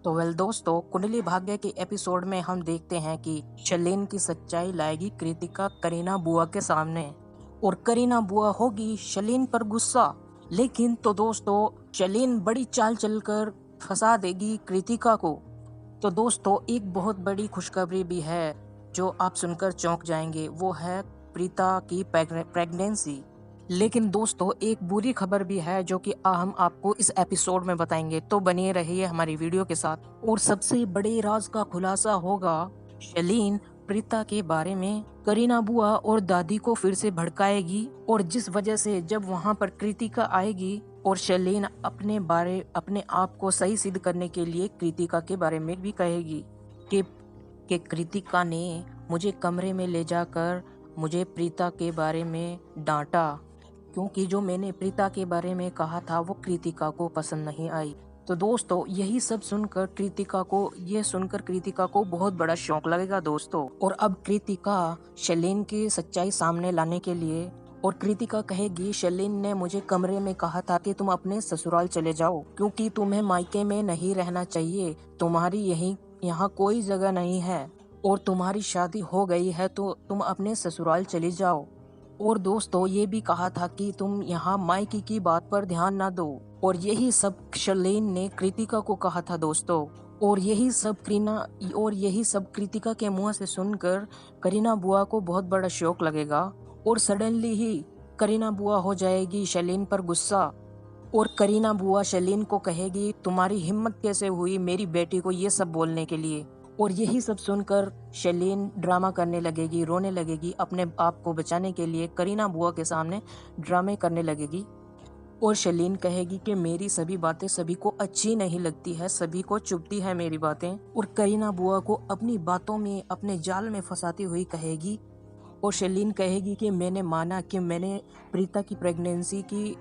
तो दोस्तों, कुंडली भाग्य के एपिसोड में हम देखते हैं कि शलीन की सच्चाई लाएगी कृतिका करीना बुआ के सामने और करीना बुआ होगी शलीन पर गुस्सा। लेकिन तो दोस्तों, शलीन बड़ी चाल चलकर फंसा देगी कृतिका को। तो दोस्तों, एक बहुत बड़ी खुशखबरी भी है जो आप सुनकर चौंक जाएंगे, वो है प्रीता की प्रेगनेंसी। लेकिन दोस्तों, एक बुरी खबर भी है जो कि हम आपको इस एपिसोड में बताएंगे, तो बने रहिए हमारी वीडियो के साथ। और सबसे बड़े राज का खुलासा होगा, शलीन प्रीता के बारे में करीना बुआ और दादी को फिर से भड़काएगी, और जिस वजह से जब वहां पर कृतिका आएगी और शलीन अपने आप को सही सिद्ध करने के लिए कृतिका के बारे में भी कहेगी कि कृतिका ने मुझे कमरे में ले जाकर मुझे प्रीता के बारे में डांटा, क्योंकि जो मैंने प्रीता के बारे में कहा था वो कृतिका को पसंद नहीं आई। तो दोस्तों, यह सुनकर कृतिका को बहुत बड़ा शौक लगेगा दोस्तों। और अब कृतिका शलीन की सच्चाई सामने लाने के लिए, और कृतिका कहेगी शलीन ने मुझे कमरे में कहा था कि तुम अपने ससुराल चले जाओ, क्योंकि तुम्हें मायके में नहीं रहना चाहिए, तुम्हारी यहाँ कोई जगह नहीं है, और तुम्हारी शादी हो गई है तो तुम अपने ससुराल चली जाओ। और दोस्तों, ये भी कहा था कि तुम यहाँ मायके की बात पर ध्यान ना दो। और यही सब शर्लेन ने कृतिका को कहा था दोस्तों। और यही सब कृतिका के मुंह से सुनकर करीना बुआ को बहुत बड़ा शौक लगेगा, और सडनली ही करीना बुआ हो जाएगी शर्लेन पर गुस्सा। और करीना बुआ शर्लेन को कहेगी तुम्हारी हिम्मत कैसे हुई मेरी बेटी को ये सब बोलने के लिए। और यही सब सुनकर शर्लेन ड्रामा करने लगेगी, रोने लगेगी, अपने आप को बचाने के लिए करीना बुआ के सामने ड्रामे करने लगेगी। और शर्लेन कहेगी कि मेरी सभी बातें सभी को अच्छी नहीं लगती है, सभी को चुभती है मेरी बातें। और करीना बुआ को अपनी बातों में अपने जाल में फंसाती हुई कहेगी। और शर्लेन कहेगी कि मैंने माना कि मैंने प्रीता की प्रेगनेंसी की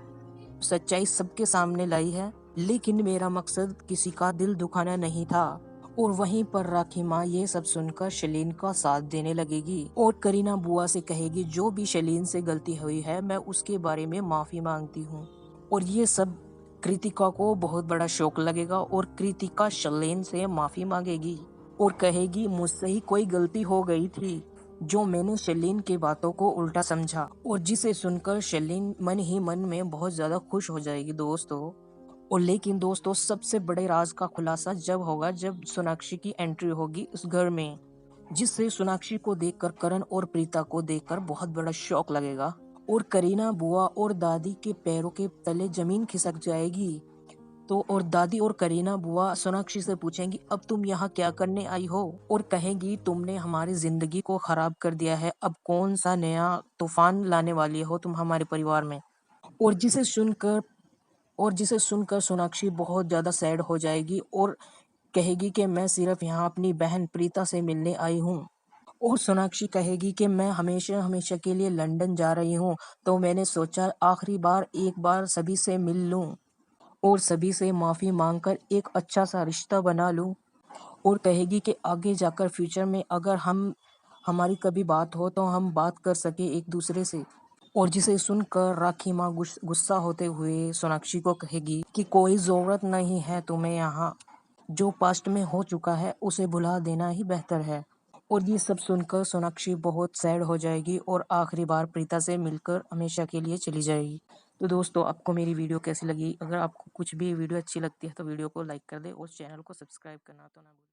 सच्चाई सबके सामने लाई है, लेकिन मेरा मकसद किसी का दिल दुखाना नहीं था। और वहीं पर राखी माँ ये सब सुनकर शलीन का साथ देने लगेगी, और करीना बुआ से कहेगी जो भी शलीन से गलती हुई है मैं उसके बारे में माफी मांगती हूँ। और ये सब कृतिका को बहुत बड़ा शौक लगेगा, और कृतिका शलीन से माफी मांगेगी और कहेगी मुझसे ही कोई गलती हो गई थी, जो मैंने शर्लेन की बातों को उल्टा समझा। और जिसे सुनकर शर्लेन मन ही मन में बहुत ज्यादा खुश हो जाएगी दोस्तों। और लेकिन दोस्तों, सबसे बड़े राज का खुलासा जब होगा जब सोनाक्षी की एंट्री होगी उस घर में, जिससे सोनाक्षी को देखकर करण और प्रीता को देखकर बहुत बड़ा शौक लगेगा, और करीना बुआ और दादी के पैरों के तले जमीन खिसक जाएगी। तो और दादी और करीना बुआ सोनाक्षी से पूछेंगी अब तुम यहाँ क्या करने आई हो, और कहेंगी तुमने हमारी जिंदगी को खराब कर दिया है, अब कौन सा नया तूफान लाने वाली हो तुम हमारे परिवार में। और जिसे सुनकर सोनाक्षी बहुत ज्यादा सैड हो जाएगी और कहेगी कि मैं सिर्फ यहाँ अपनी बहन प्रीता से मिलने आई हूँ। और सोनाक्षी कहेगी कि मैं हमेशा हमेशा के लिए लंदन जा रही हूँ, तो मैंने सोचा आखिरी बार एक बार सभी से मिल लूं और सभी से माफी मांगकर एक अच्छा सा रिश्ता बना लूं। और कहेगी कि आगे जाकर फ्यूचर में अगर हमारी कभी बात हो तो हम बात कर सके एक दूसरे से। और जिसे सुनकर राखी माँ गुस्सा होते हुए सोनाक्षी को कहेगी कि कोई जरूरत नहीं है तुम्हें यहाँ, जो पास्ट में हो चुका है उसे भुला देना ही बेहतर है। और ये सब सुनकर सोनाक्षी बहुत सैड हो जाएगी और आखिरी बार प्रीता से मिलकर हमेशा के लिए चली जाएगी। तो दोस्तों, आपको मेरी वीडियो कैसी लगी? अगर आपको कुछ भी वीडियो अच्छी लगती है तो वीडियो को लाइक कर दे और चैनल को सब्सक्राइब करना तो ना भूलें।